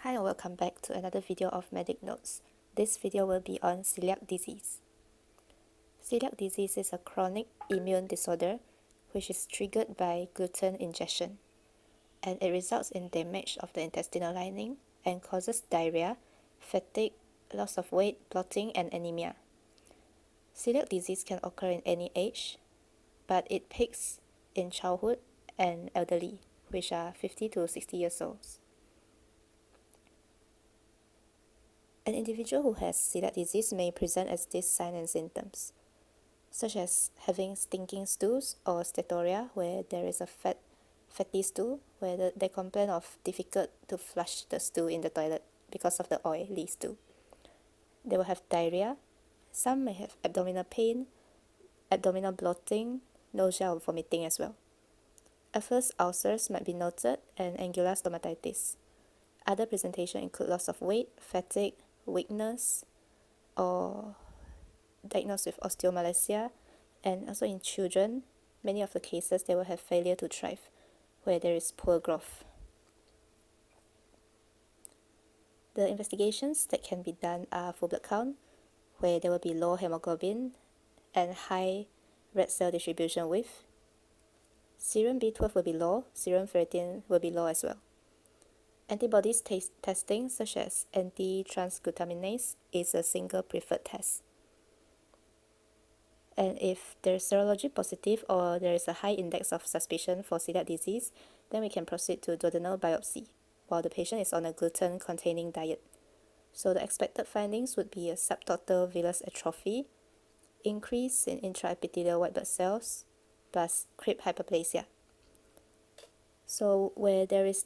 Hi and welcome back to another video of Medic Notes. This video will be on celiac disease. Celiac disease is a chronic immune disorder which is triggered by gluten ingestion, and it results in damage of the intestinal lining and causes diarrhea, fatigue, loss of weight, bloating, and anemia. Celiac disease can occur in any age, but it peaks in childhood and elderly, which are 50 to 60 years old. An individual who has celiac disease may present as these signs and symptoms, such as having stinking stools or steatorrhea, where there is a fatty stool, where they complain of difficult to flush the stool in the toilet because of the oily stool. They will have diarrhea. Some may have abdominal pain, abdominal bloating, nausea or vomiting as well. At first, ulcers might be noted and angular stomatitis. Other presentation include loss of weight, fatigue, weakness, or diagnosed with osteomalacia, and also in children, many of the cases they will have failure to thrive, where there is poor growth. The investigations that can be done are full blood count, where there will be low hemoglobin and high red cell distribution width. Serum B12 will be low, serum ferritin will be low as well. Antibodies testing, such as anti-transglutaminase, is a single preferred test. And if there's serology positive or there is a high index of suspicion for celiac disease, then we can proceed to duodenal biopsy while the patient is on a gluten-containing diet. So the expected findings would be a subtotal villus atrophy, increase in intraepithelial white blood cells, plus crypt hyperplasia. So where there is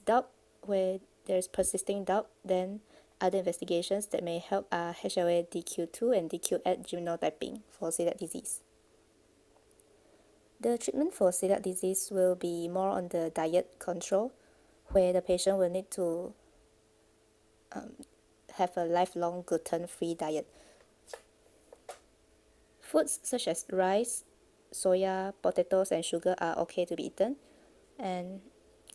persisting doubt, then other investigations that may help are HLA-DQ2 and DQ8 genotyping for celiac disease. The treatment for celiac disease will be more on the diet control, where the patient will need to have a lifelong gluten-free diet. Foods such as rice, soya, potatoes, and sugar are okay to be eaten, and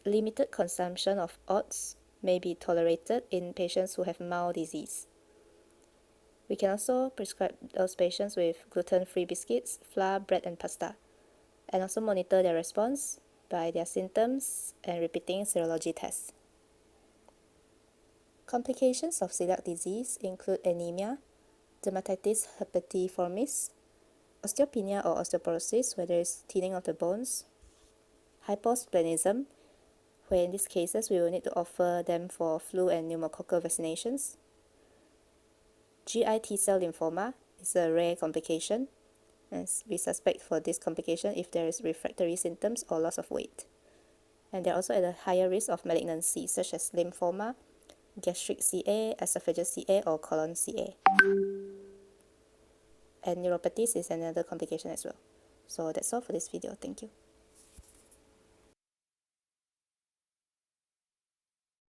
limited consumption of oats may be tolerated in patients who have mild disease. We can also prescribe those patients with gluten-free biscuits, flour, bread, and pasta, and also monitor their response by their symptoms and repeating serology tests. Complications of celiac disease include anemia, dermatitis herpetiformis, osteopenia or osteoporosis, where there is thinning of the bones, hyposplenism, where in these cases we will need to offer them for flu and pneumococcal vaccinations. GI T-cell lymphoma is a rare complication, and we suspect for this complication if there is refractory symptoms or loss of weight. And they're also at a higher risk of malignancy, such as lymphoma, gastric CA, esophageal CA, or colon CA. And neuropathy is another complication as well. So that's all for this video. Thank you.